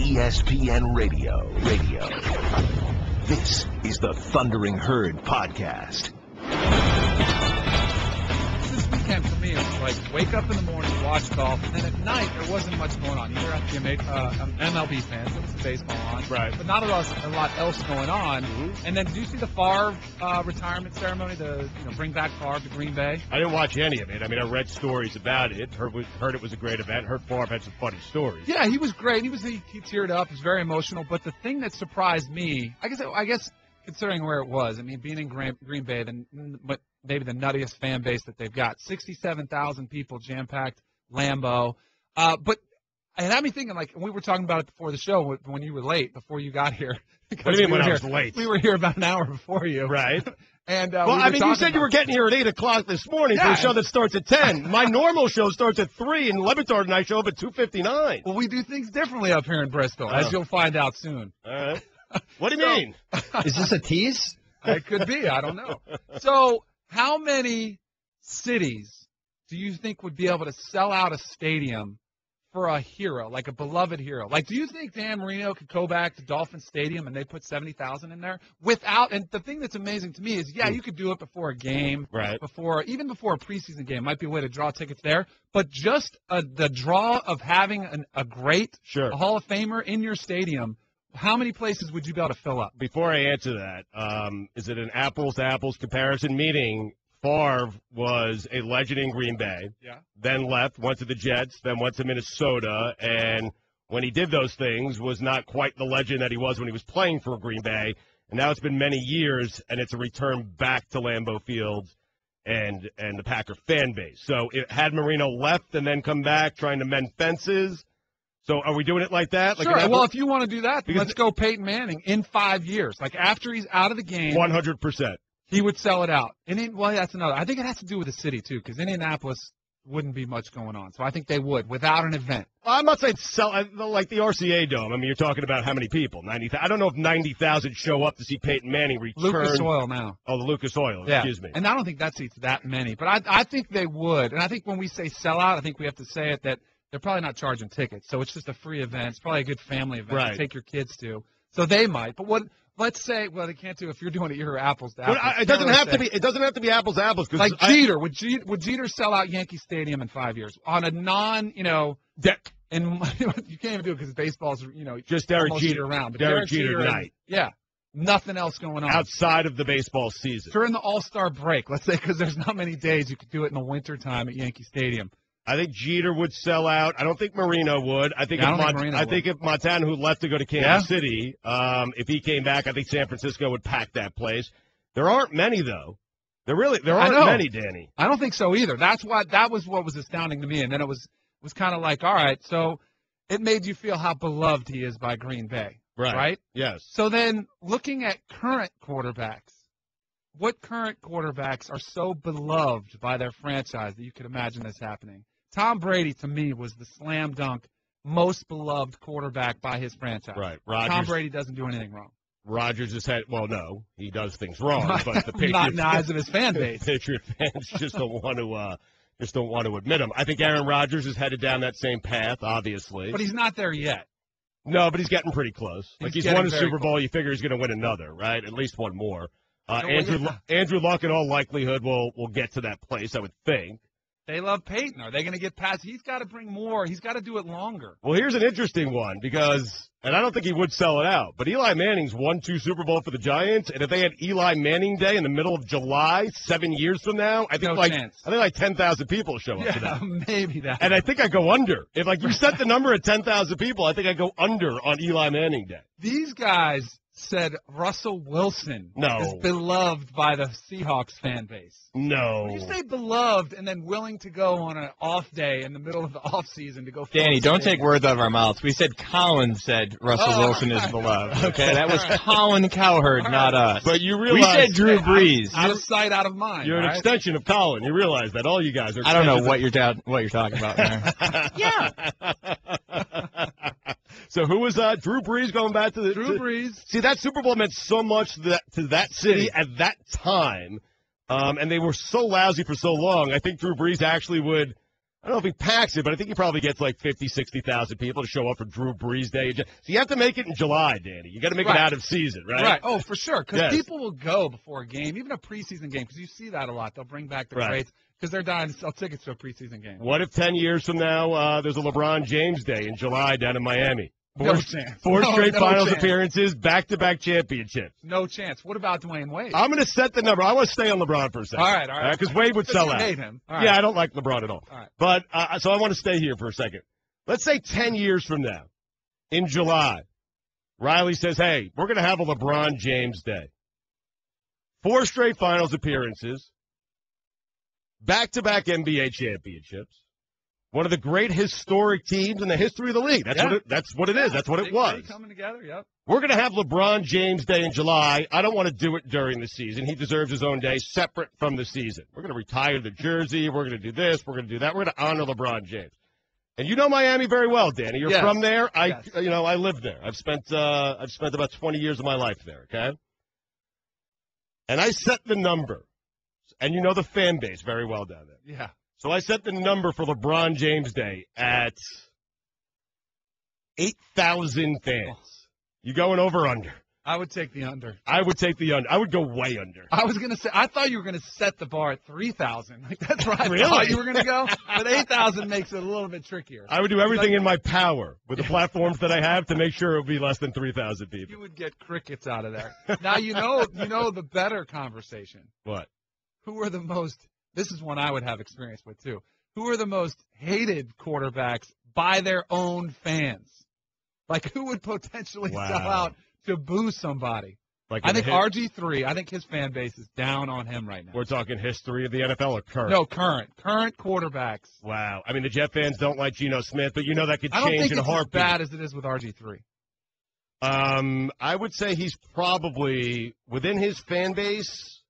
ESPN Radio. This is the Thundering Herd Podcast. This weekend for me, it was like wake up in the morning, watch golf, and then at night there wasn't much going on. You were at the MLB fans, there was some baseball on, right? But not a lot else going on. Mm-hmm. And then, did you see the Favre retirement ceremony? To bring back Favre to Green Bay. I didn't watch any of it. I mean, I read stories about it. Heard it was a great event. Heard Favre had some funny stories. Yeah, he was great. He teared up. He was very emotional. But the thing that surprised me, I guess. Considering where it was, I mean, being in Green Bay, but maybe the nuttiest fan base that they've got, 67,000 people, jam-packed Lambeau. But it had me thinking, like, we were talking about it before the show when you were late, before you got here. What do you mean when I was late? We were here about an hour before you. Right. And you said you were getting here at 8 o'clock this morning for a show that starts at 10. My normal show starts at 3, and Levitard and I show up at 2:59. Well, we do things differently up here in Bristol, as you'll find out soon. All right. What do you mean? Is this a tease? It could be. I don't know. So how many cities do you think would be able to sell out a stadium for a hero, like a beloved hero? Like, do you think Dan Marino could go back to Dolphin Stadium and they put 70,000 in there without – and the thing that's amazing to me is, you could do it before a game, right? Even before a preseason game. Might be a way to draw tickets there. But just the draw of having a great a Hall of Famer in your stadium – how many places would you be able to fill up? Before I answer that, is it an apples-to-apples comparison? Meaning Favre was a legend in Green Bay, then left, went to the Jets, then went to Minnesota, and when he did those things was not quite the legend that he was when he was playing for Green Bay. And now it's been many years, and it's a return back to Lambeau Field and the Packer fan base. So had Marino left and then come back trying to mend fences. So are we doing it like that? Sure. Well, if you want to do that, let's go Peyton Manning in 5 years. Like after he's out of the game. 100%. He would sell it out. That's another. I think it has to do with the city, too, because Indianapolis wouldn't be much going on. So I think they would without an event. Well, I'm not saying sell like the RCA Dome. I mean, you're talking about how many people? 90,000. I don't know if 90,000 show up to see Peyton Manning return. Lucas Oil now. Oh, the Lucas Oil. Yeah. Excuse me. And I don't think that seats that many. But I think they would. And I think when we say sell out, I think we have to say it that they're probably not charging tickets, so it's just a free event. It's probably a good family event to take your kids to. So they might. But let's say, they can't do if you're doing it. You're apples to apples. It doesn't have to be. It doesn't have to be apples to apples. Like Jeter, would Jeter sell out Yankee Stadium in 5 years on a deck? And you can't even do it because baseball's just Derek Jeter around. But Derek Jeter night. Nothing else going on outside of the baseball season during the All-Star break. Let's say because there's not many days you could do it in the wintertime at Yankee Stadium. I think Jeter would sell out. I don't think Marino would. I think if Montana, who left to go to Kansas City, if he came back, I think San Francisco would pack that place. There aren't many, though. There aren't many, Danny. I don't think so either. That was what was astounding to me. And then it was kind of like, all right, so it made you feel how beloved he is by Green Bay. Right? Yes. So then looking at current quarterbacks, what current quarterbacks are so beloved by their franchise that you could imagine this happening? Tom Brady, to me, was the slam dunk most beloved quarterback by his franchise. Right. Tom Brady doesn't do anything wrong. Rodgers has had – well, no, he does things wrong, but the Patriots – not in the eyes of his fan base. Patriot fans just don't want to admit him. I think Aaron Rodgers is headed down that same path, obviously. But he's not there yet. No, but he's getting pretty close. He's won a Super Bowl. You figure he's going to win another, right? At least one more. Andrew Luck, in all likelihood, will get to that place, I would think. They love Peyton. Are they going to get past? He's got to bring more. He's got to do it longer. Well, here's an interesting one because, and I don't think he would sell it out, but Eli Manning's won 2 Super Bowls for the Giants, and if they had Eli Manning Day in the middle of July, 7 years from now, I think 10,000 people show up to that. Maybe that. And I think I go under. If you set the number at 10,000 people, I think I go under on Eli Manning Day. These guys said Russell Wilson is beloved by the Seahawks fan base. No. When you say beloved and then willing to go on an off day in the middle of the off season to go. Danny, don't take words out of our mouths. We said Colin said Russell Wilson is beloved. Okay, that was Colin Cowherd, not us. But you realize we said Drew Brees. Out of sight, out of mind. You're an extension of Colin. You realize that all you guys are. I don't know what you're talking about there. Yeah. So who was Drew Brees going back to the Drew Brees? See, that Super Bowl meant so much to that city at that time, and they were so lousy for so long. I think Drew Brees actually would I don't know if he packs it, but I think he probably gets like 50, 60,000 people to show up for Drew Brees Day. So you have to make it in July, Danny. You got to make it out of season, right? Right. Oh, for sure. Because Yes. people will go before a game, even a preseason game, because you see that a lot. They'll bring back the greats because they're dying to sell tickets to a preseason game. What if 10 years from now there's a LeBron James Day in July down in Miami? No chance. Four straight no finals chance. appearances, back-to-back championships. No chance. What about Dwayne Wade? I'm going to set the number. I want to stay on LeBron for a second. All right. Because Wade would sell you out. hate him. All right. Yeah, I don't like LeBron at all. All right. But so I want to stay here for a second. Let's say 10 years from now, in July, Riley says, hey, we're going to have a LeBron James Day. 4 straight finals appearances, back-to-back NBA championships, one of the great historic teams in the history of the league. That's what it is. That's what it was. Coming together, yep. We're going to have LeBron James Day in July. I don't want to do it during the season. He deserves his own day separate from the season. We're going to retire the jersey. We're going to do this. We're going to do that. We're going to honor LeBron James. And you know Miami very well, Danny. You're from there. I live there. I've spent about 20 years of my life there, okay? And I set the number. And you know the fan base very well down there. Yeah. So I set the number for LeBron James Day at 8,000 fans. You going over or under? I would take the under. I would take the under. I would go way under. I was going to say, I thought you were going to set the bar at 3,000. Like, that's right. Really? I thought you were going to go. But 8,000 makes it a little bit trickier. I would do everything in my power with the platforms that I have to make sure it would be less than 3,000 people. You would get crickets out of there. Now, you know the better conversation. What? Who are the most, this is one I would have experience with too. Who are the most hated quarterbacks by their own fans? Like, who would potentially sell out to boo somebody? Like I think RG3, I think his fan base is down on him right now. We're talking history of the NFL or current? No, current quarterbacks. Wow. I mean, the Jet fans don't like Geno Smith, but you know that could change in a I don't think it's heartbeat. as bad as it is with RG3. I would say he's probably, within his fan base,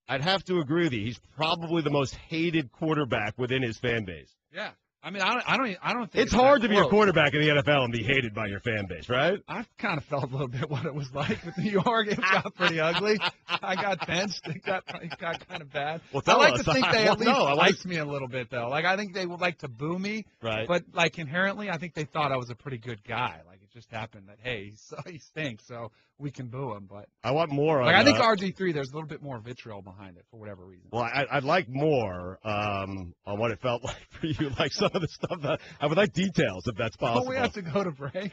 I'd have to agree with you. He's probably the most hated quarterback within his fan base. Yeah. I mean, I don't think it's hard to be a quarterback in the NFL and be hated by your fan base, right? I've kind of felt a little bit what it was like with New York. It got pretty ugly. I got benched. It got kind of bad. Well, I like to think they at least liked me a little bit, though. Like, I think they would like to boo me. Right. But, like, inherently, I think they thought I was a pretty good guy. Like, it just happened that, hey, he stinks, so we can boo him. But I want more on I think RG3, there's a little bit more vitriol behind it for whatever reason. Well, I'd like more on what it felt like for you, like some of the stuff that I would like details if that's possible. Oh, we have to go to break.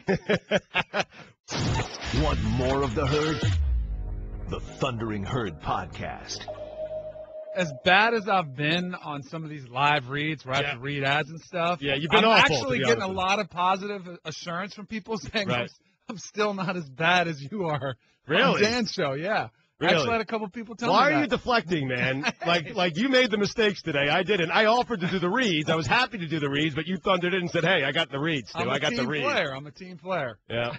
Want more of the Herd? The Thundering Herd Podcast. As bad as I've been on some of these live reads where I have to read ads and stuff, you've been I'm awful, actually getting a lot of positive assurance from people saying I'm still not as bad as you are. Really? On Dan's show, yeah. Really? I actually had a couple people tell me Why that. are you deflecting, man? like you made the mistakes today. I didn't. I offered to do the reads. I was happy to do the reads, but you thundered it and said, hey, I got the reads, Stu. I got the reads. I'm a team player. Yeah.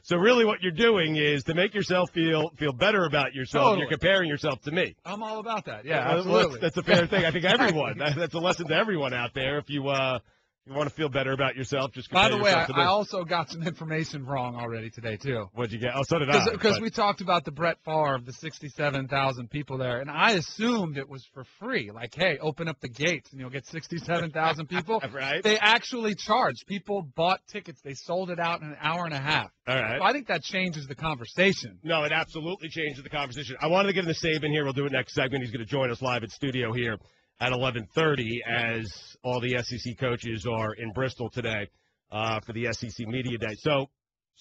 So really what you're doing is to make yourself feel better about yourself. Totally. You're comparing yourself to me. I'm all about that. Yeah, absolutely. That's a fair thing. I think everyone. That's a lesson to everyone out there. If you want to feel better about yourself, just compare yourself to me. By the way, I me. also got some information wrong already today, too. What'd you get? Oh, so did I. Because we talked about the Brett Favre, the 67,000 people there, and I assumed it was for free. Like, hey, open up the gates and you'll get 67,000 people. Right. They actually charged. People bought tickets. They sold it out in an hour and a half. All right. So I think that changes the conversation. No, it absolutely changes the conversation. I wanted to get into Saban here. We'll do it next segment. He's going to join us live at studio here at 11:30, as all the SEC coaches are in Bristol today for the SEC Media Day. So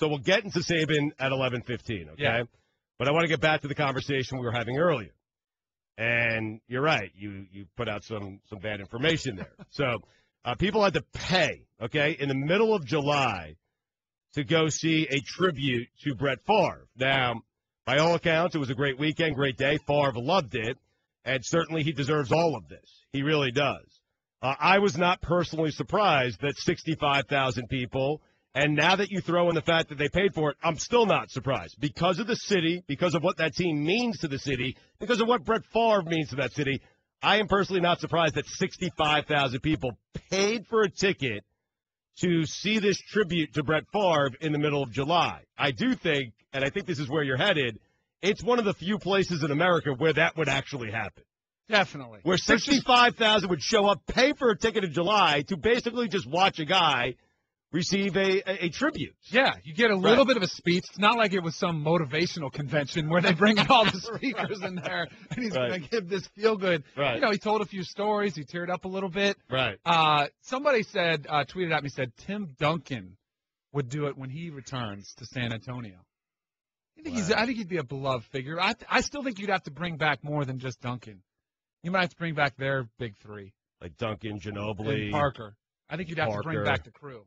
we'll get into Saban at 11:15, okay? Yeah. But I want to get back to the conversation we were having earlier. And you're right. You put out some bad information there. So people had to pay, okay, in the middle of July to go see a tribute to Brett Favre. Now, by all accounts, it was a great weekend, great day. Favre loved it. And certainly he deserves all of this. He really does. I was not personally surprised that 65,000 people, and now that you throw in the fact that they paid for it, I'm still not surprised. Because of the city, because of what that team means to the city, because of what Brett Favre means to that city, I am personally not surprised that 65,000 people paid for a ticket to see this tribute to Brett Favre in the middle of July. I do think, and I think this is where you're headed, it's one of the few places in America where that would actually happen. Definitely. Where 65,000 would show up, pay for a ticket in July to basically just watch a guy receive a tribute. Yeah, you get a little bit of a speech. It's not like it was some motivational convention where they bring in all the speakers in there and he's going to give this feel-good. Right. You know, he told a few stories. He teared up a little bit. Right. Somebody said, tweeted at me, said Tim Duncan would do it when he returns to San Antonio. I think he'd be a beloved figure. I still think you'd have to bring back more than just Duncan. You might have to bring back their big three. Like Duncan, Ginobili. And Parker. I think you'd have to bring back the crew.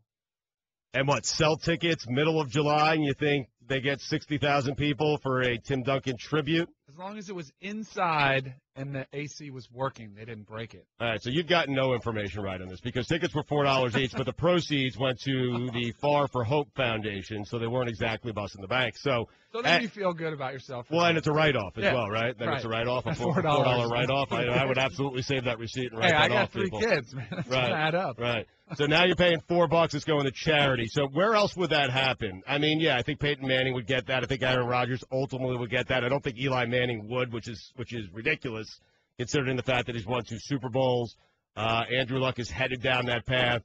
And what, sell tickets middle of July, and you think they get 60,000 people for a Tim Duncan tribute? As long as it was inside and the AC was working, they didn't break it. All right, so you've gotten no information right on this because tickets were $4 each, but the proceeds went to the Far for Hope Foundation, so they weren't exactly busting the bank. So then you feel good about yourself. Well, and it's a write-off as well, right? Then it's a write-off, a $4 write-off. I would absolutely save that receipt and write that off, people. I got 3 kids, man. That's going to add up. Right. So now you're paying $4. It's going to charity. So where else would that happen? I mean, yeah, I think Peyton Manning would get that. I think Aaron Rodgers ultimately would get that. I don't think Eli Manning would, which is ridiculous, considering the fact that he's won 2 Super Bowls. Andrew Luck is headed down that path.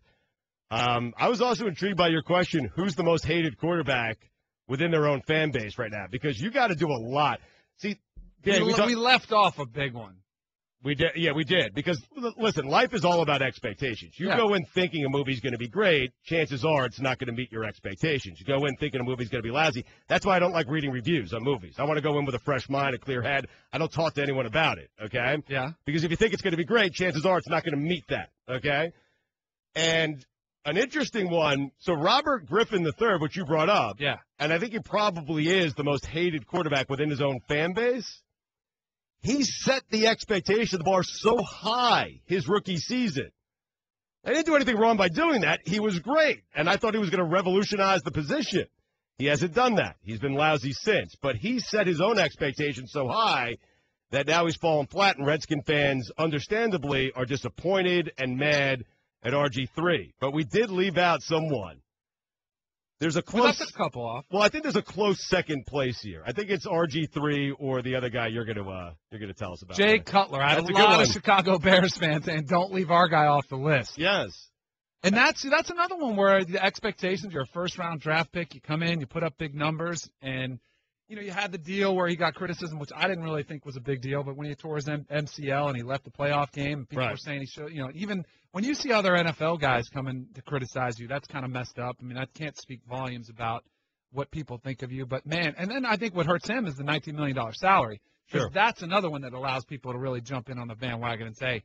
I was also intrigued by your question, who's the most hated quarterback within their own fan base right now? Because you got to do a lot. See, we left off a big one. We did, yeah, we did. Because, listen, life is all about expectations. You go in thinking a movie's going to be great, chances are it's not going to meet your expectations. You go in thinking a movie's going to be lousy. That's why I don't like reading reviews on movies. I want to go in with a fresh mind, a clear head. I don't talk to anyone about it, okay? Yeah. Because if you think it's going to be great, chances are it's not going to meet that, okay? And an interesting one, so Robert Griffin III, which you brought up, and I think he probably is the most hated quarterback within his own fan base. He set the expectation of the bar so high his rookie season. I didn't do anything wrong by doing that. He was great, and I thought he was going to revolutionize the position. He hasn't done that. He's been lousy since. But he set his own expectations so high that now he's fallen flat, and Redskin fans, understandably, are disappointed and mad at RG3. But we did leave out someone. There's a close couple off. Well, I think there's a close second place here. I think it's RG3 or the other guy you're gonna tell us about. Jay Cutler. I had a lot of Chicago Bears fans saying, "Don't leave our guy off the list." Yes. And that's another one where the expectations, you're a first-round draft pick, you come in, you put up big numbers, and you had the deal where he got criticism, which I didn't really think was a big deal, but when he tore his MCL and he left the playoff game, people were saying he should, even when you see other NFL guys coming to criticize you, that's kind of messed up. I mean, that can't speak volumes about what people think of you, but man, and then I think what hurts him is the $19 million salary. Because that's another one that allows people to really jump in on the bandwagon and say,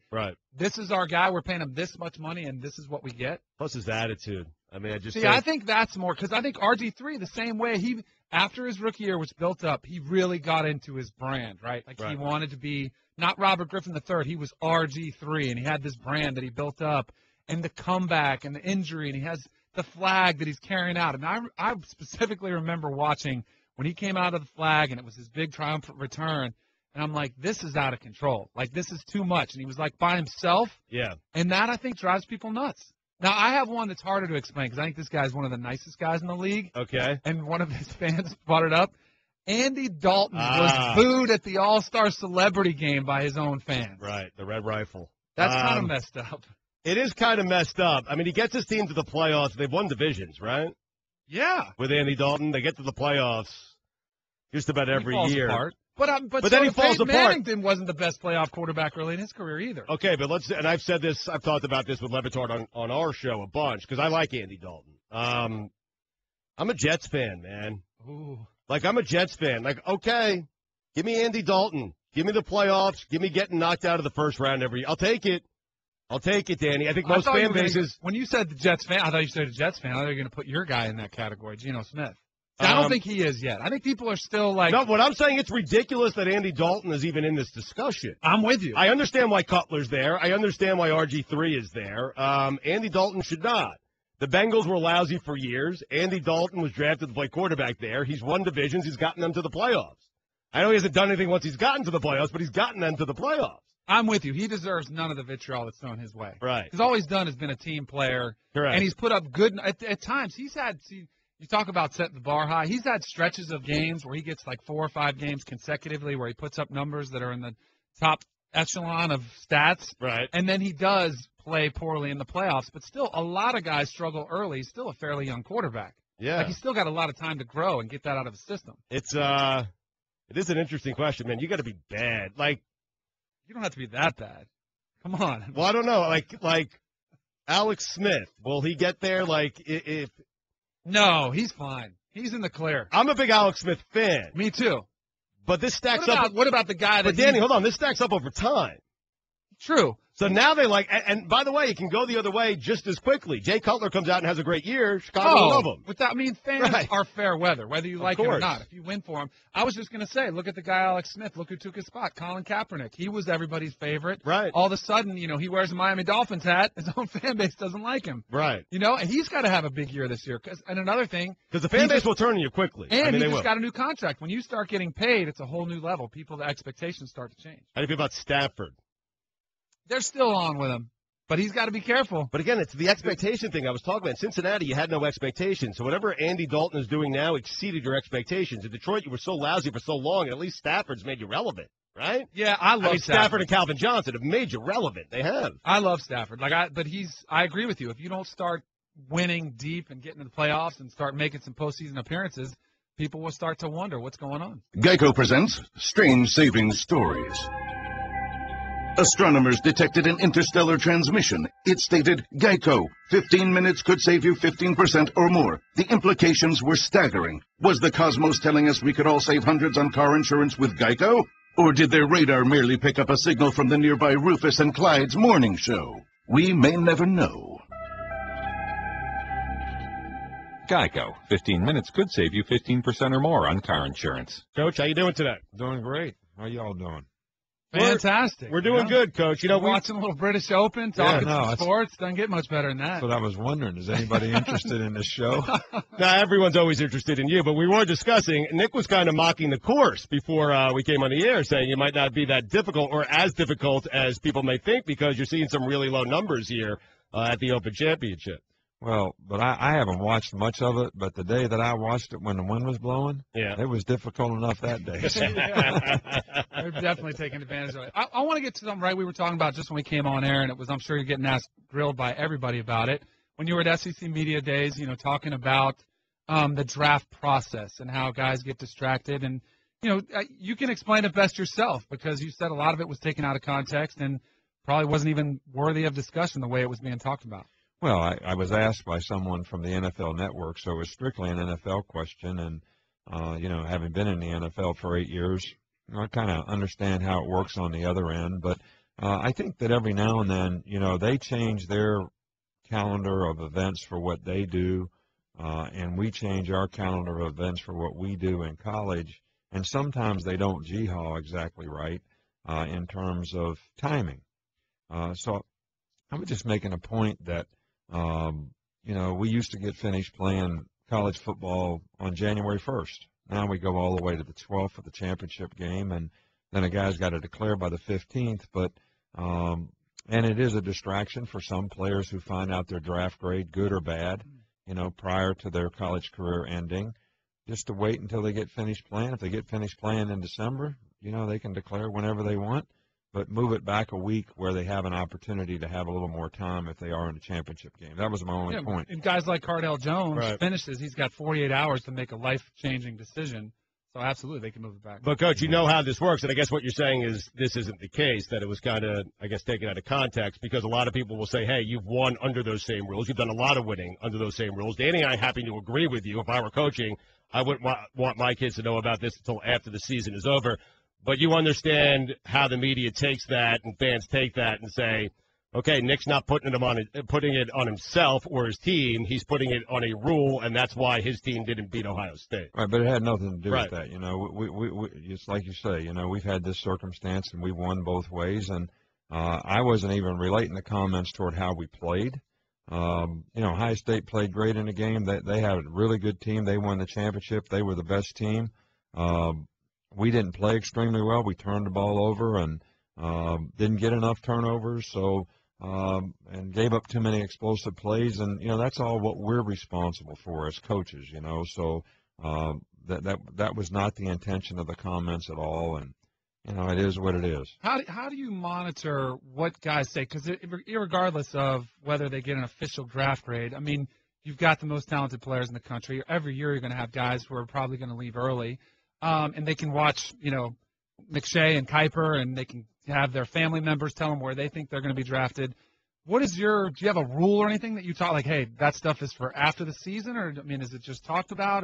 this is our guy, we're paying him this much money, and this is what we get. Plus his attitude. I mean, I think that's more, because I think RG3, the same way, after his rookie year was built up, he really got into his brand, right? He wanted to be not Robert Griffin III, he was RG3, and he had this brand that he built up, and the comeback and the injury, and he has the flag that he's carrying out. And I specifically remember watching when he came out of the flag, and it was his big triumphant return, and I'm like, this is out of control. This is too much. And he was, by himself. Yeah. And that, I think, drives people nuts. Now, I have one that's harder to explain because I think this guy's one of the nicest guys in the league. Okay. And one of his fans brought it up. Andy Dalton was booed at the All-Star Celebrity Game by his own fans. Right, the Red Rifle. That's kind of messed up. It is kind of messed up. I mean, he gets his team to the playoffs. They've won divisions, right? Yeah. With Andy Dalton, they get to the playoffs just about every year. Apart. But then he falls apart. Mannington wasn't the best playoff quarterback really in his career either. Okay, but and I've said this, I've talked about this with Levitard on our show a bunch because I like Andy Dalton. I'm a Jets fan, man. Ooh. I'm a Jets fan. Okay, give me Andy Dalton. Give me the playoffs. Give me getting knocked out of the first round every year. I'll take it. Danny. I think most fan bases. When you said the Jets fan, I thought you said a Jets fan. I thought you were going to put your guy in that category, Geno Smith. I don't think he is yet. I think people are still No, what I'm saying, it's ridiculous that Andy Dalton is even in this discussion. I'm with you. I understand why Cutler's there. I understand why RG3 is there. Andy Dalton should not. The Bengals were lousy for years. Andy Dalton was drafted to play quarterback there. He's won divisions. He's gotten them to the playoffs. I know he hasn't done anything once he's gotten to the playoffs, but he's gotten them to the playoffs. I'm with you. He deserves none of the vitriol that's thrown his way. Right. Because all he's done has been a team player. Correct. And he's put up good – at times he's had – you talk about setting the bar high. He's had stretches of games where he gets 4 or 5 games consecutively where he puts up numbers that are in the top echelon of stats. Right. And then he does play poorly in the playoffs, but still a lot of guys struggle early. He's still a fairly young quarterback. Yeah. Like he's still got a lot of time to grow and get that out of his system. It is an interesting question, man. You got to be bad. Like, you don't have to be that bad. Come on. Well, I don't know. Like Alex Smith, will he get there? Like, if No, he's fine. He's in the clear. I'm a big Alex Smith fan. Me too. But this stacks up. What about the guy that? But Danny, hold on. This stacks up over time. True. So now they and by the way, it can go the other way just as quickly. Jay Cutler comes out and has a great year. Chicago will love him. Fans are fair weather, whether you like it or not. If you win for him, I was just going to say, look at the guy Alex Smith. Look who took his spot, Colin Kaepernick. He was everybody's favorite. Right. All of a sudden, he wears a Miami Dolphins hat. His own fan base doesn't like him. Right. And he's got to have a big year this year. And another thing, because the fan base will turn on you quickly. And he just got a new contract. When you start getting paid, it's a whole new level. The expectations start to change. How do you feel about Stafford? They're still on with him, but he's got to be careful. But again, it's the expectation thing I was talking about. In Cincinnati, you had no expectations. So whatever Andy Dalton is doing now exceeded your expectations. In Detroit, you were so lousy for so long, and at least Stafford's made you relevant, right? Yeah, I love Stafford and Calvin Johnson have made you relevant. They have. I love Stafford. I agree with you. If you don't start winning deep and getting to the playoffs and start making some postseason appearances, people will start to wonder what's going on. Geico presents Strange Saving Stories. Astronomers detected an interstellar transmission. It stated, Geico, 15 minutes could save you 15% or more. The implications were staggering. Was the cosmos telling us we could all save hundreds on car insurance with Geico? Or did their radar merely pick up a signal from the nearby Rufus and Clyde's morning show? We may never know. Geico. 15 minutes could save you 15% or more on car insurance. Coach, how you doing today? Doing great. How y'all doing? Fantastic. We're doing good, Coach. We're watching a little British Open, talking some sports. Doesn't get much better than that. That's what I was wondering. Is anybody interested in this show? Nah, everyone's always interested in you, but we were discussing, Nick was kind of mocking the course before we came on the air, saying it might not be that difficult or as difficult as people may think because you're seeing some really low numbers here at the Open Championship. Well, but I haven't watched much of it, but the day that I watched it when the wind was blowing, it was difficult enough that day. They're definitely taking advantage of it. I want to get to something we were talking about just when we came on air, and it was, I'm sure you're getting grilled by everybody about it. When you were at SEC Media Days, talking about the draft process and how guys get distracted. And, you can explain it best yourself because you said a lot of it was taken out of context and probably wasn't even worthy of discussion the way it was being talked about. Well, I was asked by someone from the NFL Network, so it was strictly an NFL question. And, having been in the NFL for 8 years, I kind of understand how it works on the other end. But I think that every now and then, they change their calendar of events for what they do, and we change our calendar of events for what we do in college. And sometimes they don't gee-haw exactly right in terms of timing. So I was just making a point that, we used to get finished playing college football on January 1st. Now we go all the way to the 12th for the championship game, and then a guy's got to declare by the 15th. But and it is a distraction for some players who find out their draft grade, good or bad, prior to their college career ending, just to wait until they get finished playing. If they get finished playing in December, they can declare whenever they want. But move it back a week where they have an opportunity to have a little more time if they are in the championship game. That was my only point. And guys like Cardale Jones finishes, he's got 48 hours to make a life-changing decision. So absolutely, they can move it back. But, Coach, you know how this works, and I guess what you're saying is this isn't the case, that it was kind of, taken out of context, because a lot of people will say, hey, you've won under those same rules. You've done a lot of winning under those same rules. Danny and I happen to agree with you. If I were coaching, I wouldn't want my kids to know about this until after the season is over. But you understand how the media takes that and fans take that and say, okay, Nick's not putting it on himself or his team. He's putting it on a rule, and that's why his team didn't beat Ohio State. Right, but it had nothing to do with that. We it's like you say, we've had this circumstance, and we've won both ways. And I wasn't even relating the comments toward how we played. Ohio State played great in the game. They had a really good team. They won the championship. They were the best team. We didn't play extremely well. We turned the ball over and didn't get enough turnovers, and gave up too many explosive plays. And, that's all what we're responsible for as coaches, So that was not the intention of the comments at all. And it is what it is. How do you monitor what guys say? Because regardless of whether they get an official draft grade, I mean, you've got the most talented players in the country. Every year you're going to have guys who are probably going to leave early, and they can watch, McShay and Kuiper, and they can have their family members tell them where they think they're going to be drafted. Do you have a rule or anything that you talk, like, hey, that stuff is for after the season, or, is it just talked about?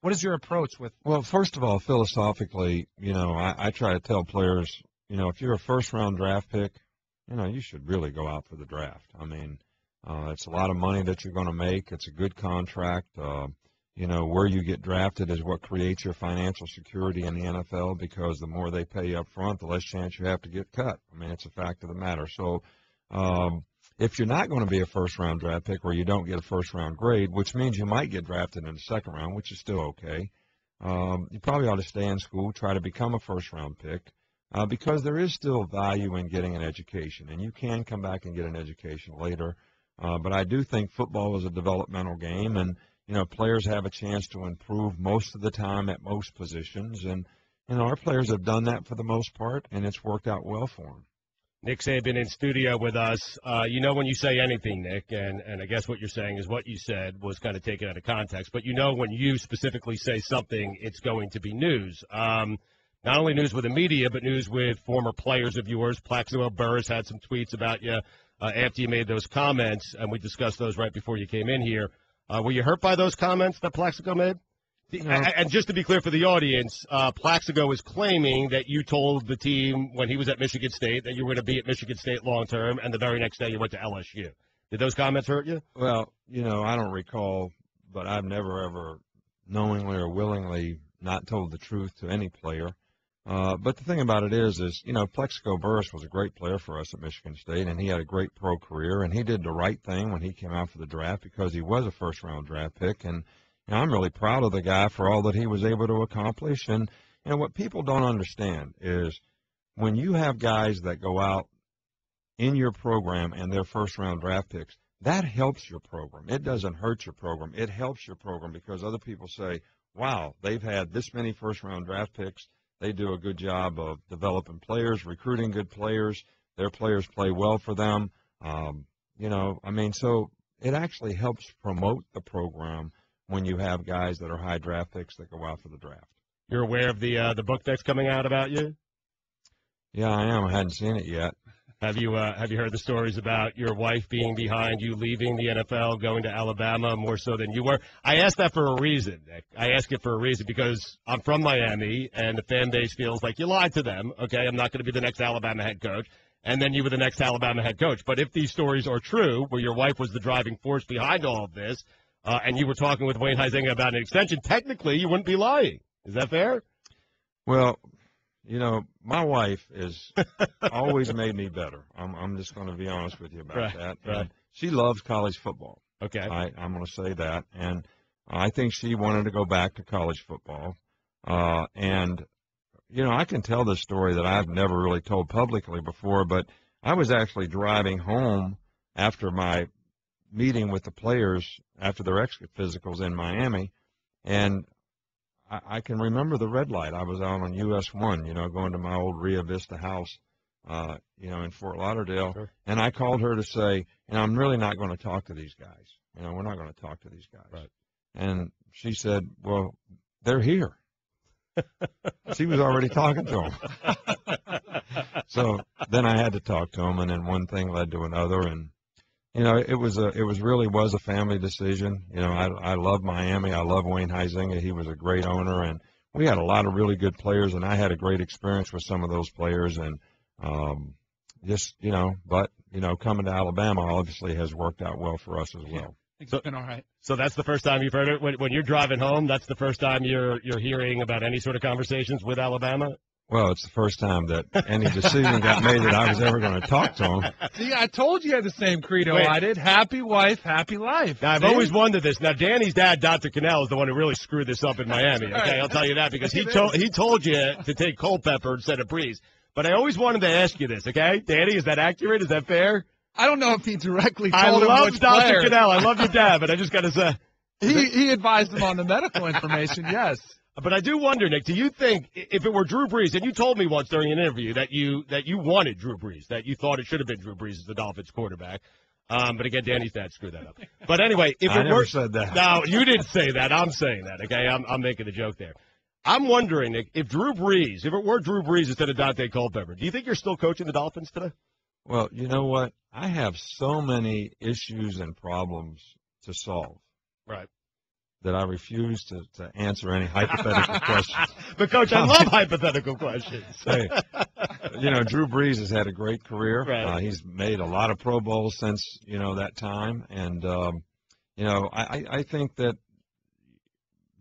What is your approach with? Well, first of all, philosophically, I try to tell players, if you're a first-round draft pick, you should really go out for the draft. It's a lot of money that you're going to make. It's a good contract. Where you get drafted is what creates your financial security in the NFL, because the more they pay you up front, the less chance you have to get cut. It's a fact of the matter. So if you're not going to be a first-round draft pick, or you don't get a first-round grade, which means you might get drafted in the second round, which is still okay, you probably ought to stay in school, try to become a first-round pick, because there is still value in getting an education, and you can come back and get an education later. But I do think football is a developmental game, and players have a chance to improve most of the time at most positions, and our players have done that for the most part, and it's worked out well for them. Nick Saban in studio with us. When you say anything, Nick, and I guess what you're saying is what you said was kind of taken out of context, but when you specifically say something, it's going to be news. Not only news with the media, but news with former players of yours. Plaxico Burress had some tweets about you after you made those comments, and we discussed those right before you came in here. Were you hurt by those comments that Plaxico made? And just to be clear for the audience, Plaxico is claiming that you told the team when he was at Michigan State that you were going to be at Michigan State long term, and the very next day you went to LSU. Did those comments hurt you? Well, I don't recall, but I've never ever knowingly or willingly not told the truth to any player. But the thing about it is Plaxico Burress was a great player for us at Michigan State, and he had a great pro career, and he did the right thing when he came out for the draft, because he was a first-round draft pick, and I'm really proud of the guy for all that he was able to accomplish. And what people don't understand is when you have guys that go out in your program and they're first-round draft picks, that helps your program. It doesn't hurt your program. It helps your program, because other people say, wow, they've had this many first-round draft picks. They do a good job of developing players, recruiting good players. Their players play well for them. So it actually helps promote the program when you have guys that are high draft picks that go out for the draft. You're aware of the book that's coming out about you? Yeah, I am. I hadn't seen it yet. Have you heard the stories about your wife being behind you leaving the NFL, going to Alabama more so than you were? I asked that for a reason, Nick. I ask it for a reason because I'm from Miami, and the fan base feels like you lied to them. Okay, I'm not going to be the next Alabama head coach, and then you were the next Alabama head coach. But if these stories are true, where your wife was the driving force behind all of this, and you were talking with Wayne Huizenga about an extension, technically you wouldn't be lying. Is that fair? Well, my wife has always made me better. I'm just going to be honest with you about that. Right. She loves college football. Okay. I'm going to say that. And I think she wanted to go back to college football. And I can tell this story that I've never really told publicly before, but I was actually driving home after my meeting with the players after their exit physicals in Miami, and I can remember the red light. I was out on US 1, going to my old Rio Vista house, in Fort Lauderdale. Sure. And I called her to say, I'm really not going to talk to these guys. We're not going to talk to these guys. Right. And she said, well, they're here. She was already talking to them. So then I had to talk to them, and then one thing led to another, and it was a family decision. I love Miami. I love Wayne Huizenga. He was a great owner, and we had a lot of really good players, and I had a great experience with some of those players. And coming to Alabama obviously has worked out well for us as well. It's been all right. So that's the first time you've heard it. When you're driving home, that's the first time you're hearing about any sort of conversations with Alabama? Well, it's the first time that any decision got made that I was ever going to talk to him. See, I told you had the same credo I did. Happy wife, happy life. Now, I've always wondered this. Now, Danny's dad, Dr. Kanell, is the one who really screwed this up in Miami. Okay, I'll tell you that because he told you to take Culpepper instead of Breeze. But I always wanted to ask you this, okay? Danny, is that accurate? Is that fair? I don't know if he directly told him which which Dr. player. Kanell. I love your dad, but I just got to say. He advised him on the medical information, yes. But I do wonder, Nick, do you think if it were Drew Brees, and you told me once during an interview that you wanted Drew Brees, that you thought it should have been Drew Brees as the Dolphins quarterback. But again, Danny's dad screwed that up. But anyway, if I it never were, said that. No, you didn't say that. I'm saying that. Okay, I'm making a joke there. I'm wondering, Nick, if Drew Brees, if it were Drew Brees instead of Dante Culpepper, do you think you're still coaching the Dolphins today? Well, you know what? I have so many issues and problems to solve. Right. That I refuse to answer any hypothetical questions. But, Coach, I love hypothetical questions. Hey, Drew Brees has had a great career. Right. He's made a lot of Pro Bowls since, that time. And, I think that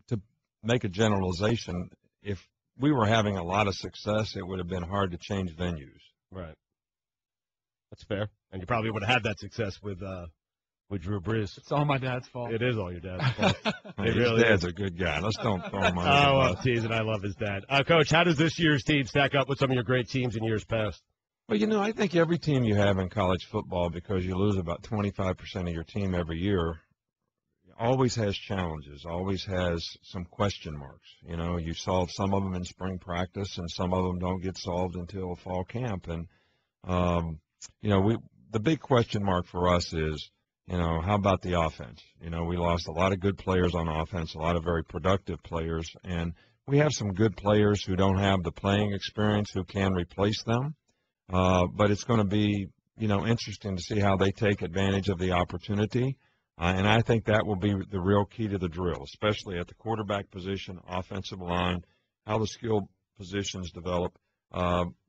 to make a generalization, if we were having a lot of success, it would have been hard to change venues. Right. That's fair. And you probably would have had that success with Drew Brees. It's all my dad's fault. It is all your dad's fault. His dad's a good guy. Let's don't throw him under the bus. I'm teasing. I love his dad. Coach, how does this year's team stack up with some of your great teams in years past? Well, I think every team you have in college football, because you lose about 25% of your team every year, always has challenges, always has some question marks. You solve some of them in spring practice, and some of them don't get solved until fall camp. And, the big question mark for us is, how about the offense? We lost a lot of good players on offense, a lot of very productive players, and we have some good players who don't have the playing experience who can replace them. But it's going to be, interesting to see how they take advantage of the opportunity. And I think that will be the real key to the drill, especially at the quarterback position, offensive line, how the skill positions develop.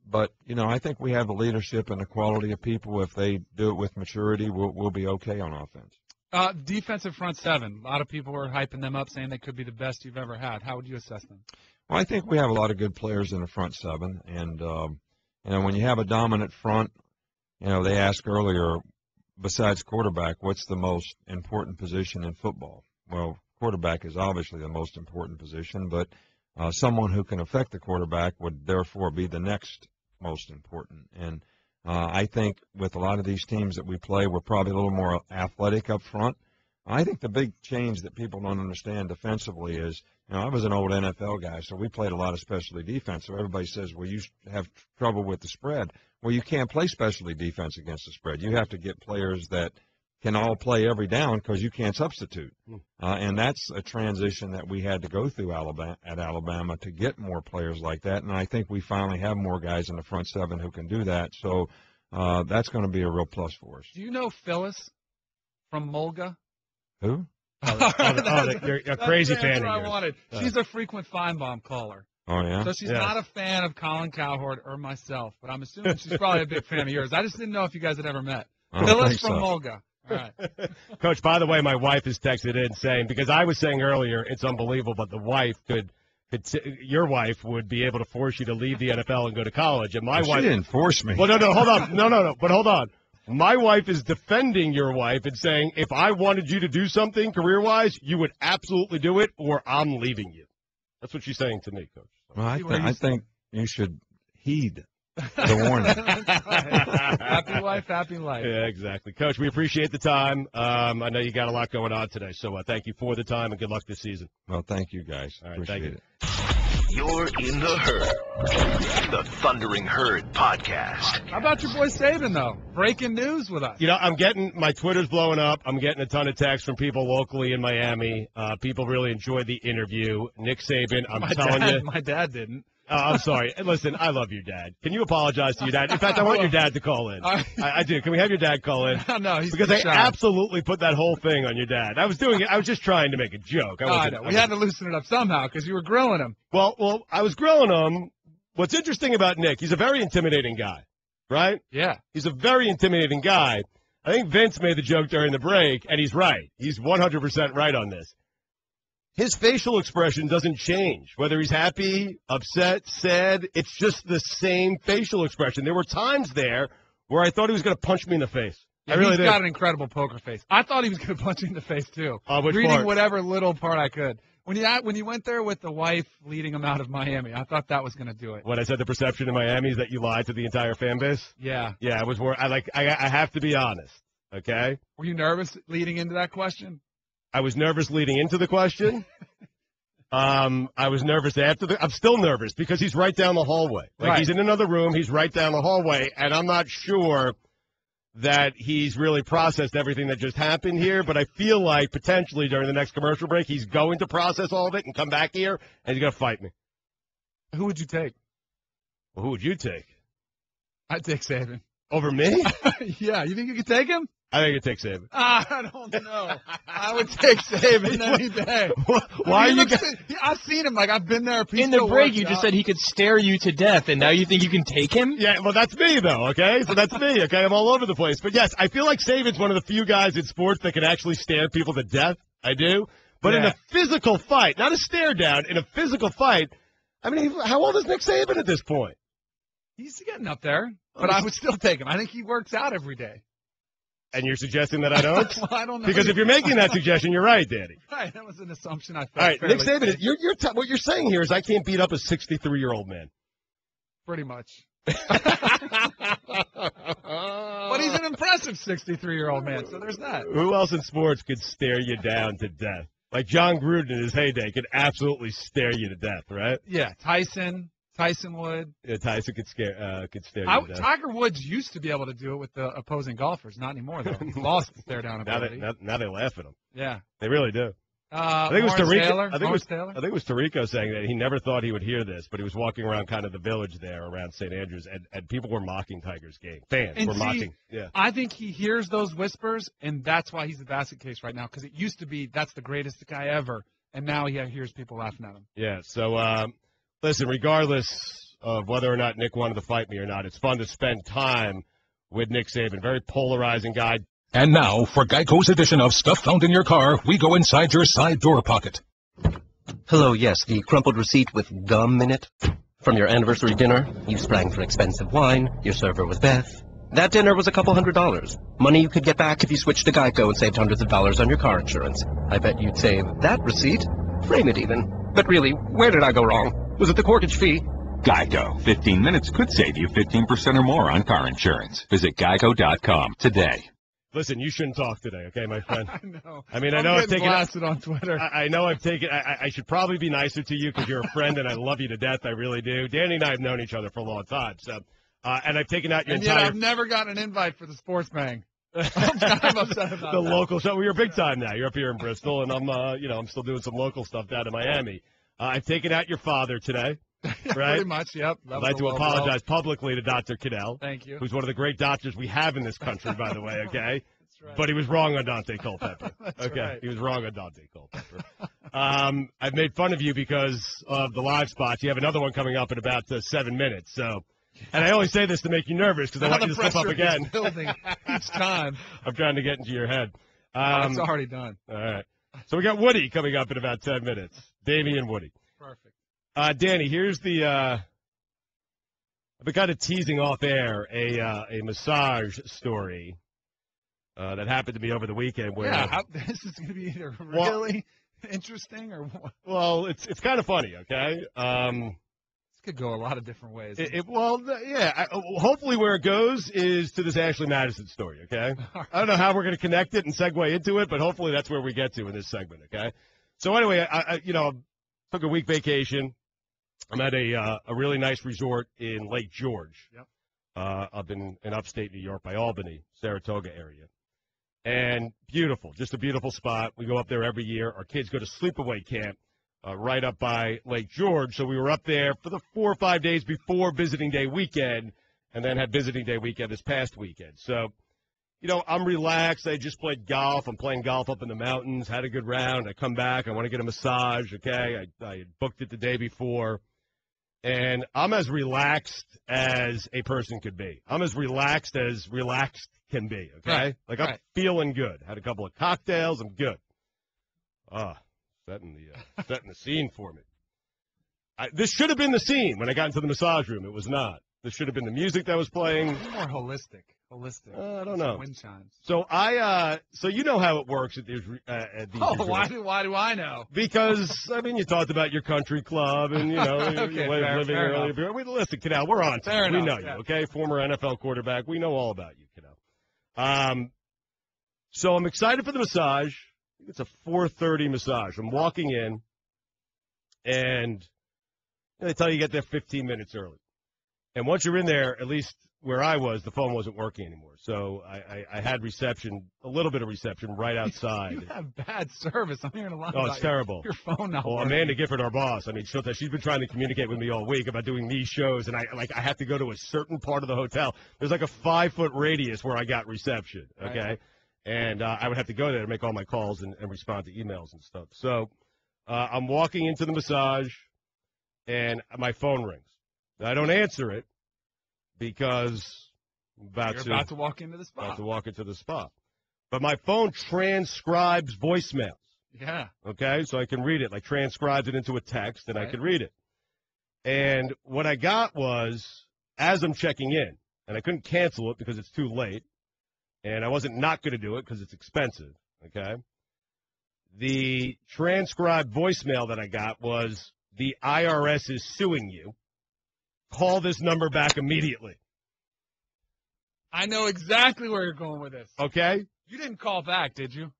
But, I think we have the leadership and the quality of people. If they do it with maturity, we'll be okay on offense. Defensive front seven. A lot of people were hyping them up, saying they could be the best you've ever had. How would you assess them? Well, I think we have a lot of good players in the front seven. And, when you have a dominant front, they asked earlier, besides quarterback, what's the most important position in football? Well, quarterback is obviously the most important position, but someone who can affect the quarterback would therefore be the next most important. And I think with a lot of these teams that we play, we're probably a little more athletic up front. I think the big change that people don't understand defensively is, I was an old NFL guy, so we played a lot of specialty defense. So everybody says, well, you have trouble with the spread. Well, you can't play specialty defense against the spread. You have to get players that can all play every down because you can't substitute. And that's a transition that we had to go through at Alabama to get more players like that. And I think we finally have more guys in the front seven who can do that. So that's going to be a real plus for us. Do you know Phyllis from Mulga? Who? You're a crazy fan of yours. I wanted. She's a frequent Feinbaum caller. Oh, yeah? So she's not a fan of Colin Cowherd or myself, but I'm assuming she's probably a big fan of yours. I just didn't know if you guys had ever met. Phyllis from Mulga. All right. Coach, by the way, my wife has texted in saying, because I was saying earlier, it's unbelievable, but the wife your wife would be able to force you to leave the NFL and go to college. And my wife. She didn't force me. Well, no, hold on. No, but hold on. My wife is defending your wife and saying, if I wanted you to do something career-wise, you would absolutely do it, or I'm leaving you. That's what she's saying to me, Coach. Well, I think you should heed the warning. Happy wife, happy life. Yeah, exactly. Coach, we appreciate the time. I know you got a lot going on today, so thank you for the time and good luck this season. Well, thank you, guys. All right, appreciate it. You're in the herd. The Thundering Herd Podcast. How about your boy Saban, though? Breaking news with us. I'm getting my Twitter's blowing up. I'm getting a ton of texts from people locally in Miami. People really enjoyed the interview. Nick Saban, I'm telling you. My dad didn't. I'm sorry. Listen, I love your dad. Can you apologize to your dad? In fact, I want your dad to call in. I do. Can we have your dad call in? No, he's because they absolutely put that whole thing on your dad. I was doing it. I was just trying to make a joke. I know. We had to loosen it up somehow because you were grilling him. Well, I was grilling him. What's interesting about Nick, he's a very intimidating guy, right? Yeah. He's a very intimidating guy. I think Vince made the joke during the break, and he's right. He's 100% right on this. His facial expression doesn't change. Whether he's happy, upset, sad, it's just the same facial expression. There were times there where I thought he was going to punch me in the face. Yeah, I really did. did. He's got an incredible poker face. I thought he was going to punch you in the face, too. Which Reading part? whatever little part I could. When you went there with the wife leading him out of Miami, I thought that was going to do it. When I said the perception in Miami is that you lied to the entire fan base? Yeah. Yeah, it was more. I have to be honest, okay? Were you nervous leading into that question? I was nervous leading into the question. I was nervous after I'm still nervous because he's right down the hallway. Like, he's in another room. He's right down the hallway, and I'm not sure that he's really processed everything that just happened here, but I feel like potentially during the next commercial break, he's going to process all of it and come back here, and he's going to fight me. Who would you take? Well, who would you take? I'd take Saban. Over me? Yeah, you think you could take him? I think you'd take Saban. I don't know. I would take Saban any day. Why are you? I've seen him. Like, I've been there. In the break, you just said he could stare you to death, and now you think you can take him? Yeah, well, that's me, though, okay? So that's me, okay? I'm all over the place. But, yes, I feel like Saban's one of the few guys in sports that can actually stare people to death. I do. But in a physical fight, not a stare down, in a physical fight, I mean, how old is Nick Saban at this point? He's getting up there, but I would still take him. I think he works out every day. And you're suggesting that I don't? Well, I don't know. Because if you're making that suggestion, you're right, Danny. Right, that was an assumption I felt. All right, Nick Saban, what you're saying here is I can't beat up a 63-year-old man. Pretty much. But he's an impressive 63-year-old man, so there's that. Who else in sports could stare you down to death? Like John Gruden in his heyday could absolutely stare you to death, right? Yeah, Tyson would. Yeah, Tyson could stare you to death. Tiger Woods used to be able to do it with the opposing golfers. Not anymore, though. He's lost the stare down ability. Now they laugh at him. Yeah. They really do. I think it was Tariq. I think it was Tarico saying that he never thought he would hear this, but he was walking around kind of the village there around St. Andrews, and people were mocking Tiger's game. Fans were mocking. Yeah. I think he hears those whispers, and that's why he's the basket case right now, because it used to be that's the greatest guy ever, and now he hears people laughing at him. Yeah, so listen, regardless of whether or not Nick wanted to fight me or not, it's fun to spend time with Nick Saban. Very polarizing guy. And now, for Geico's edition of Stuff Found in Your Car, we go inside your side door pocket. Hello, yes, the crumpled receipt with gum in it. From your anniversary dinner, you sprang for expensive wine, your server was Beth. That dinner was a couple $100. Money you could get back if you switched to Geico and saved hundreds of dollars on your car insurance. I bet you'd save that receipt. Frame it even. But really, where did I go wrong? Was it the corkage fee? Geico. 15 minutes could save you 15% or more on car insurance. Visit geico.com today. Listen, you shouldn't talk today, okay, my friend? I know. I mean, I know I've taken blasted on Twitter. I know I've taken. I should probably be nicer to you because you're a friend and I love you to death. I really do. Danny and I have known each other for a long time, so and I've taken out your entire. Yet I've never gotten an invite for the Sports Bang. I'm kind of upset about the that. Local show. Well, you're big time now. You're up here in Bristol, and I'm still doing some local stuff down in Miami. I've taken out your father today. Right? Pretty much, yep. I'd like to apologize publicly to Dr. Kanell. Thank you. Who's one of the great doctors we have in this country, by the way, okay? Right. But he was wrong on Dante Culpepper. Okay, right. He was wrong on Dante Culpepper. I've made fun of you because of the live spots. You have another one coming up in about 7 minutes. So, and I only say this to make you nervous because I want you to step up again. Building each time. I'm trying to get into your head. It's already done. All right. So we got Woody coming up in about 10 minutes. Davey and Woody. Perfect. Danny, here's the. I've been kind of teasing off air a massage story. That happened to me over the weekend. Where this is going to be either really interesting or what? Well, it's kind of funny, okay? This could go a lot of different ways. Hopefully where it goes is to this Ashley Madison story, okay? I don't know how we're going to connect it and segue into it, but hopefully that's where we get to in this segment, okay? So anyway, I took a week vacation. I'm at a really nice resort in Lake George. Yep. Up in upstate New York by Albany, Saratoga area. And beautiful, just a beautiful spot. We go up there every year. Our kids go to sleepaway camp right up by Lake George. So we were up there for the 4 or 5 days before visiting day weekend and then had visiting day weekend this past weekend. So, I'm relaxed. I just played golf. I'm playing golf up in the mountains, had a good round. I come back. I want to get a massage, okay? I booked it the day before. And I'm as relaxed as a person could be. I'm as relaxed can be, okay? Right. I'm feeling good. Had a couple of cocktails. I'm good. Setting the scene for me. This should have been the scene when I got into the massage room. It was not. This should have been the music that was playing. More holistic. I don't know. Wind chimes. So so you know how it works at these. Why do I know? Because you talked about your country club and okay, your way of living earlier. Listen, Kanell, we're on. Fair we enough, know you, okay? Former NFL quarterback. We know all about you, Kanell. So I'm excited for the massage. It's a 4:30 massage. I'm walking in. And they tell you get there 15 minutes early. And once you're in there, at least where I was, the phone wasn't working anymore. So I had reception, a little bit of reception right outside. You have bad service. I'm hearing a lot Oh, about it's terrible. Your phone not Well, working. Amanda Gifford, our boss, I mean, she's been trying to communicate with me all week about doing these shows, and I have to go to a certain part of the hotel. There's like a 5-foot radius where I got reception, okay? Right. And I would have to go there to make all my calls and respond to emails and stuff. So I'm walking into the massage, and my phone rings. I don't answer it because I'm about to walk into the spa. About to walk into the spa. But my phone transcribes voicemails. Yeah. Okay, so I can read it, like transcribes it into a text, and I can read it. And what I got was, as I'm checking in, and I couldn't cancel it because it's too late, and I wasn't not going to do it because it's expensive, okay? The transcribed voicemail that I got was, the IRS is suing you. Call this number back immediately. I know exactly where you're going with this. Okay? You didn't call back, did you?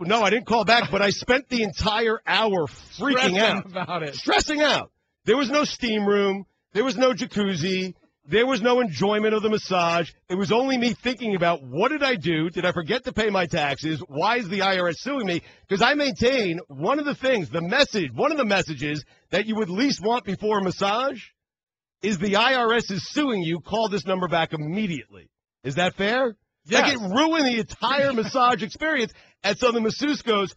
Well, no, I didn't call back, but I spent the entire hour freaking out. About it. Stressing out. There was no steam room. There was no jacuzzi. There was no enjoyment of the massage. It was only me thinking about, what did I do? Did I forget to pay my taxes? Why is the IRS suing me? Because I maintain one of the messages that you would least want before a massage is the IRS is suing you. Call this number back immediately. Is that fair? Yes. Like, it ruined the entire massage experience. And so the masseuse goes,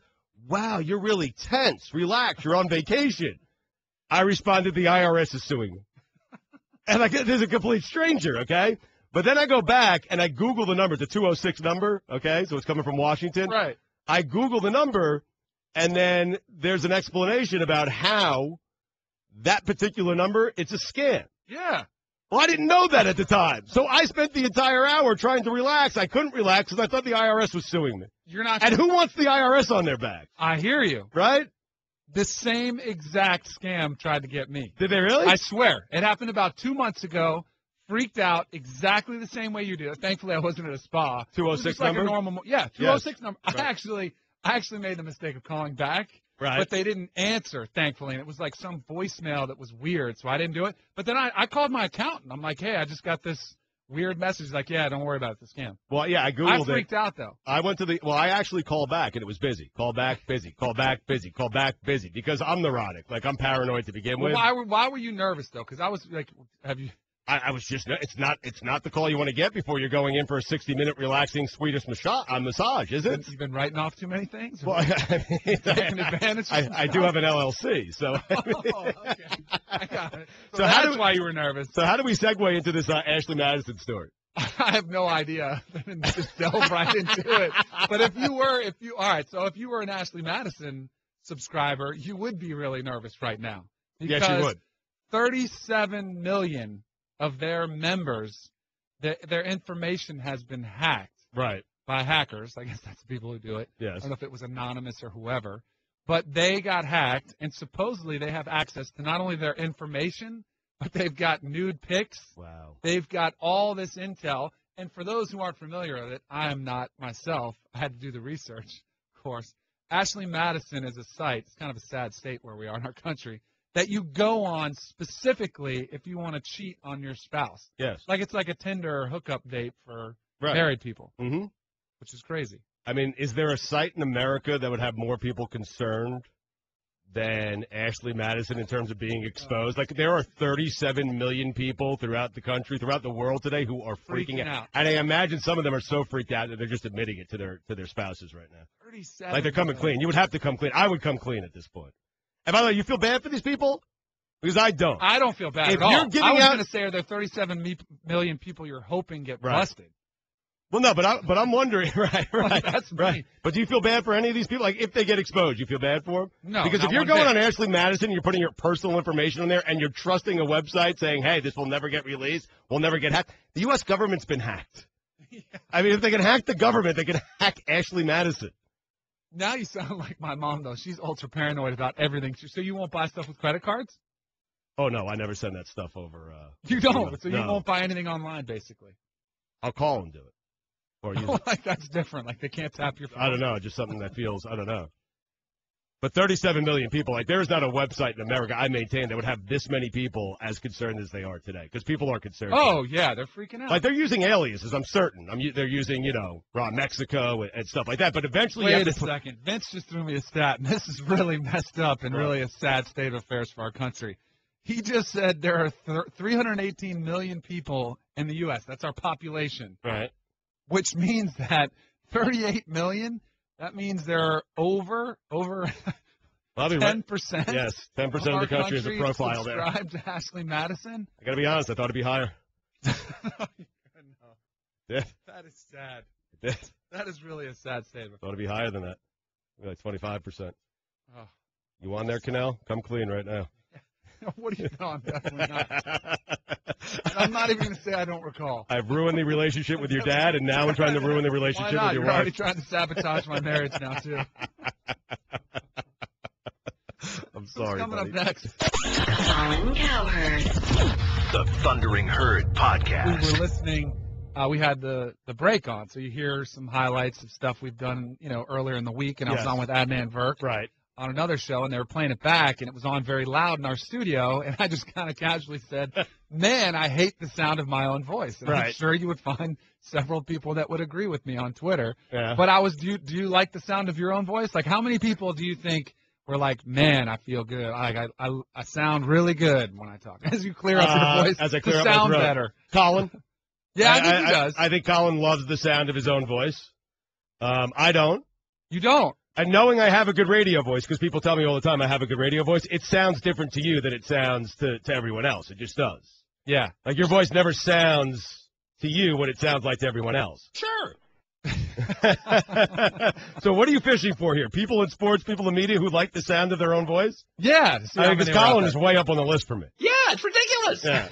wow, you're really tense. Relax. You're on vacation. I responded, the IRS is suing me. And like, there's a complete stranger, okay? But then I go back and I Google the number. It's a 206 number, okay? So it's coming from Washington. Right. I Google the number, and then there's an explanation about how that particular number, it's a scam. Yeah. Well, I didn't know that at the time. So I spent the entire hour trying to relax. I couldn't relax because I thought the IRS was suing me. You're not. And who wants the IRS on their back? I hear you. Right? The same exact scam tried to get me. Did they really? I swear. It happened about 2 months ago. Freaked out exactly the same way you did. Thankfully, I wasn't at a spa. 206 like number? A normal, yeah, 206 yes. number. Right. I actually made the mistake of calling back. Right. But they didn't answer, thankfully, and it was like some voicemail that was weird, so I didn't do it. But then I called my accountant. I'm like, hey, I just got this weird message. He's like, yeah, don't worry about it. It's a scam. Well, yeah, I Googled it. I freaked out, though. I actually called back, and it was busy. Call back, busy. Call back, busy. Call back, busy. Because I'm neurotic. Like, I'm paranoid to begin with. Why were you nervous, though? Because I was like, have you... I was just, it's not the call you want to get before you're going in for a 60-minute relaxing Swedish massage, is it? You've been writing off too many things? Well, I mean, taking advantage of I do have an LLC, so. Okay. I got it. So that's why you were nervous. So how do we segue into this Ashley Madison story? I have no idea. Just delve right into it. But if you were an Ashley Madison subscriber, you would be really nervous right now. Yes, you would. 37 million of their members, their information has been hacked. Right. By hackers. I guess that's the people who do it. Yes. I don't know if it was anonymous or whoever. But they got hacked, and supposedly they have access to not only their information, but they've got nude pics. Wow. They've got all this intel. And for those who aren't familiar with it, I am not myself. I had to do the research, of course. Ashley Madison is a site. It's kind of a sad state where we are in our country, that you go on specifically if you want to cheat on your spouse. Yes. Like it's like a Tinder hookup date for right. married people, mm-hmm. which is crazy. I mean, is there a site in America that would have more people concerned than Ashley Madison in terms of being exposed? Like, there are 37 million people throughout the country, throughout the world today who are freaking out. And I imagine some of them are so freaked out that they're just admitting it to their spouses right now. 37 like, they're coming clean. You would have to come clean. I would come clean at this point. And by the way, you feel bad for these people? Because I don't. I don't feel bad at all. I was going to say, are there 37 million people you're hoping get busted? Well, no, but I'm wondering, right. That's right. But do you feel bad for any of these people? Like, if they get exposed, you feel bad for them? No. Because if you're going on Ashley Madison, you're putting your personal information on there, and you're trusting a website saying, hey, this will never get released, we'll never get hacked. The U.S. government's been hacked. Yeah. I mean, if they can hack the government, they can hack Ashley Madison. Now you sound like my mom, though. She's ultra paranoid about everything. So you won't buy stuff with credit cards? Oh, no, I never send that stuff over. You don't? So you won't buy anything online, basically? I'll call and do it. Or use like, that's different. Like, they can't tap your phone. I don't know. Just something that feels, I don't know. But 37 million people, like there's not a website in America I maintain that would have this many people as concerned as they are today, because people are concerned. Oh, yeah, they're freaking out. Like they're using aliases, I'm certain. They're using, Raw Mexico and stuff like that. But eventually, wait a second. Vince just threw me a stat, and this is really messed up and really a sad state of affairs for our country. He just said there are 318 million people in the U.S. That's our population. Right. Which means that 38 million. That means there are over 10%. Yes, 10% of the country is a profile there. Subscribe to Ashley Madison. I got to be honest, I thought it'd be higher. No. Yeah. That is sad. That is really a sad statement. Thought it'd be higher than that. Like 25%. Oh. You on there, Kanell? Come clean right now. What are you doing? Definitely not. I'm not even going to say I don't recall. I've ruined the relationship with your dad, and now I'm trying to ruin the relationship with your You're wife. already trying to sabotage my marriage now, too. I'm sorry, What's coming buddy. up next? Colin Cowherd. The Thundering Herd Podcast. We were listening. We had the break on, so you hear some highlights of stuff we've done, earlier in the week, and I was on with Adnan Verk. Right. On another show, and they were playing it back, and it was on very loud in our studio, and I just kind of casually said, man, I hate the sound of my own voice. And I'm sure you would find several people that would agree with me on Twitter. Yeah. But do you like the sound of your own voice? Like, how many people do you think were like, man, I feel good. I sound really good when I talk. As you clear up your voice, as I clear up sound my throat. better. Colin? Yeah, I think he does. I think Colin loves the sound of his own voice. I don't. You don't? And knowing I have a good radio voice, because people tell me all the time I have a good radio voice, it sounds different to you than it sounds to everyone else. It just does. Yeah. Like your voice never sounds to you what it sounds like to everyone else. Sure. So what are you fishing for here? People in sports, people in media who like the sound of their own voice? Yeah. Because Colin is way up on the list for me. Yeah, it's ridiculous. Yeah.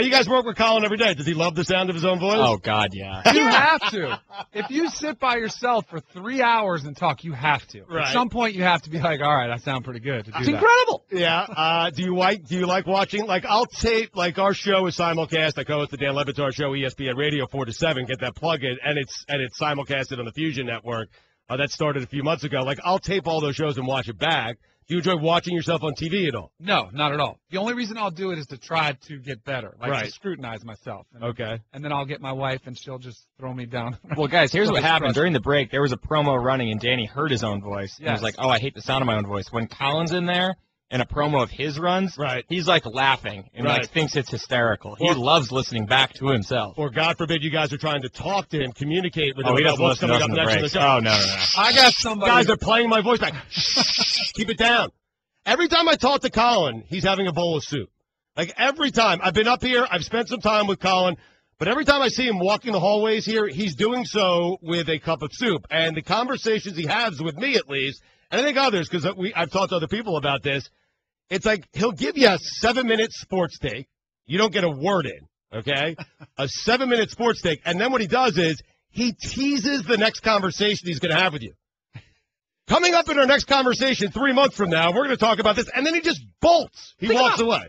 You guys work with Colin every day. Does he love the sound of his own voice? Oh, God, yeah. You have to. If you sit by yourself for 3 hours and talk, you have to. Right. At some point, you have to be like, all right, I sound pretty good to do It's that. incredible. Yeah. Do you like watching? Like, I'll tape, like, our show is simulcast. I co-host the Dan Le Batard Show, ESPN Radio, 4 to 7. Get that plug in, and it's simulcasted on the Fusion Network. That started a few months ago. Like, I'll tape all those shows and watch it back. Do you enjoy watching yourself on TV at all? No, not at all. The only reason I'll do it is to try to get better, like Right. to scrutinize myself. And, Okay. And then I'll get my wife, and she'll just throw me down. Well, guys, here's what happened. During the break, there was a promo running, and Danny heard his own voice. And he was like, oh, I hate the sound of my own voice. When Colin's in there and a promo of his runs, he's like laughing and like thinks it's hysterical. He loves listening back to himself. Or, God forbid, you guys are trying to talk to him, communicate with him he about doesn't what's listen coming to up us in the next in the breaks. show. Oh, no. I got somebody. Guys are playing my voice back. Keep it down. Every time I talk to Colin, he's having a bowl of soup. Like, every time. I've been up here. I've spent some time with Colin. But every time I see him walking the hallways here, he's doing so with a cup of soup. And the conversations he has with me, at least, and I think others, because I've talked to other people about this, it's like he'll give you a 7-minute sports take. You don't get a word in, okay? A 7-minute sports take. And then what he does is he teases the next conversation he's going to have with you. Coming up in our next conversation 3 months from now, we're going to talk about this, and then he just bolts. He walks away.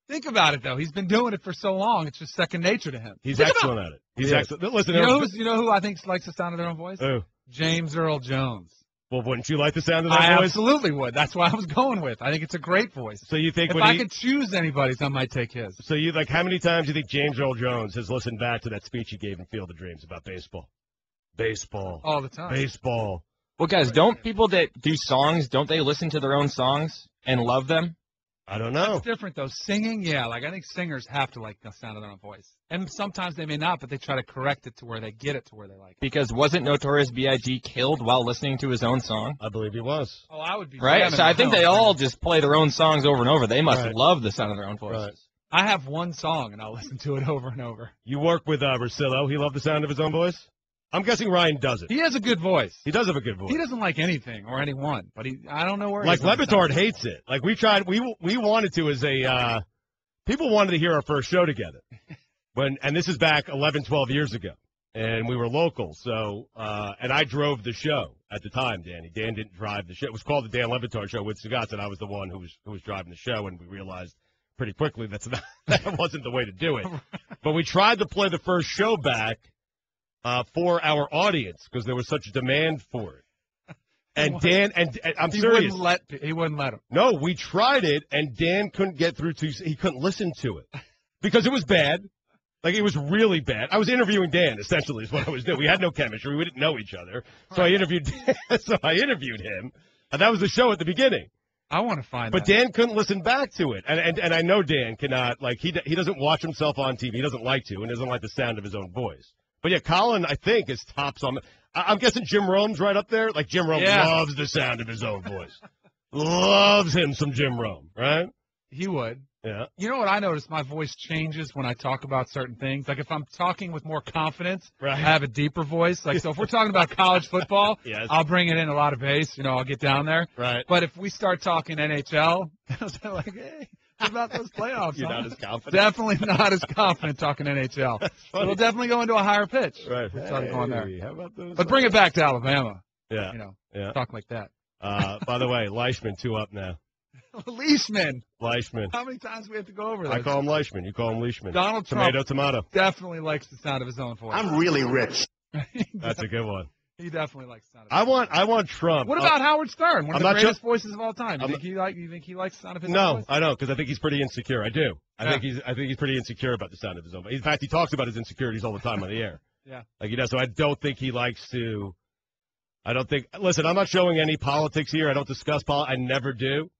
Think about it, though. He's been doing it for so long; it's just second nature to him. He's excellent at it. He's excellent. Listen, you know who I think likes the sound of their own voice? Who? James Earl Jones. Well, wouldn't you like the sound of that I voice? absolutely would. That's what I was going with. I think it's a great voice. So you think if I could choose anybody's, I might take his. So you how many times do you think James Earl Jones has listened back to that speech he gave in Field of Dreams about baseball? Baseball. All the time. Baseball. Well, guys, don't people that do songs, don't they listen to their own songs and love them? I don't know. It's different, though. Singing, yeah. Like, I think singers have to like the sound of their own voice. And sometimes they may not, but they try to correct it to where they get it to where they like it. Because wasn't Notorious B.I.G. killed while listening to his own song? I believe he was. Oh, I would be. Right? So I think they all just play their own songs over and over. They must love the sound of their own voices. Right. I have one song, and I'll listen to it over and over. You work with Rosillo. He loved the sound of his own voice? I'm guessing Ryan doesn't. He has a good voice. He does have a good voice. He doesn't like anything or anyone, but I don't know where. Like Le Batard hates it. Like we tried, we wanted to as a people wanted to hear our first show together. And this is back 11, 12 years ago, and we were local. So and I drove the show at the time. Dan didn't drive the show. It was called the Dan Le Batard Show with Stugotz, and I was the one who was driving the show. And we realized pretty quickly that wasn't the way to do it. But we tried to play the first show back. For our audience, because there was such demand for it. And Dan, and I'm serious. He wouldn't let him. No, we tried it, and Dan couldn't get through he couldn't listen to it because it was bad. Like, it was really bad. I was interviewing Dan, essentially, is what I was doing. We had no chemistry. We didn't know each other. So I interviewed Dan. So I interviewed him. And that was the show at the beginning. I want to find But Dan couldn't listen back to it. And I know Dan cannot, like, he doesn't watch himself on TV. He doesn't like to, and doesn't like the sound of his own voice. But, yeah, Colin, I think, is tops on I'm guessing Jim Rome's right up there. Like, Jim Rome loves the sound of his own voice. Loves him some Jim Rome, right? He would. Yeah. You know what I notice? My voice changes when I talk about certain things. Like, if I'm talking with more confidence, I have a deeper voice. Like, so if we're talking about college football, I'll bring it in a lot of bass. You know, I'll get down there. Right. But if we start talking NHL, I'm like, hey, what about those playoffs? You're not as confident. Definitely not as confident talking NHL. We'll definitely go into a higher pitch. Right. We'll start going there. How about those? But bring it back to Alabama. Yeah. You know, talk like that. By the way, Leishman 2 up now. Leishman. How many times do we have to go over that? I call him Leishman. You call him Leishman. Donald Trump tomato. definitely likes the sound of his own voice. I'm really rich. That's a good one. He definitely likes the sound of his own voice. I want Trump. What about Howard Stern? One of the greatest voices of all time. You think he likes the sound of his own voice? No, I don't, because I think he's pretty insecure. I do. I think he's pretty insecure about the sound of his own voice. In fact, he talks about his insecurities all the time on the air. Yeah. Like, so I don't think he likes to. Listen, I'm not showing any politics here. I don't discuss politics. I never do.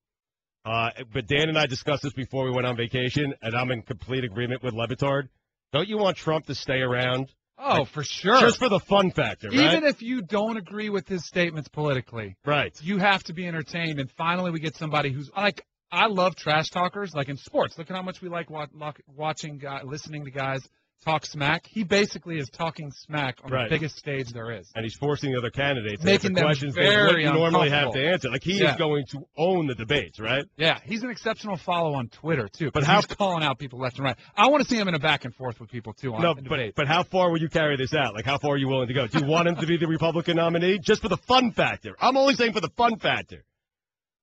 But Dan and I discussed this before we went on vacation, and I'm in complete agreement with Le Batard. Don't you want Trump to stay around? Oh, for sure. Just for the fun factor, right? Even if you don't agree with his statements politically. Right. You have to be entertained, and finally we get somebody who's like, I love trash talkers, like in sports. Look at how much we like watching, listening to guys talk smack. He basically is talking smack on the biggest stage there is. And he's forcing the other candidates to answer questions they wouldn't normally have to answer. Like, he is going to own the debates, right? Yeah, he's an exceptional follow on Twitter, too. But he's calling out people left and right. I want to see him in a back and forth with people, too, on debates. But how far will you carry this out? Like, how far are you willing to go? Do you want him to be the Republican nominee? Just for the fun factor. I'm only saying for the fun factor.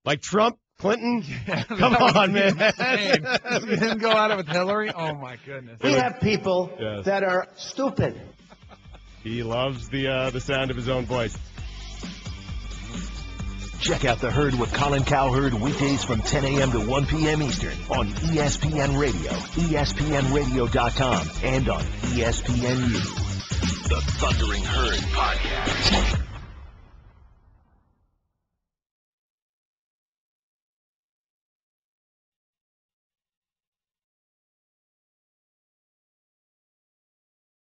Like Trump, Clinton? Come on, man. You didn't go at it with Hillary? Oh, my goodness. We have people that are stupid. He loves the sound of his own voice. Check out The Herd with Colin Cowherd weekdays from 10 a.m. to 1 p.m. Eastern on ESPN Radio, ESPNradio.com, and on ESPNU. The Thundering Herd Podcast.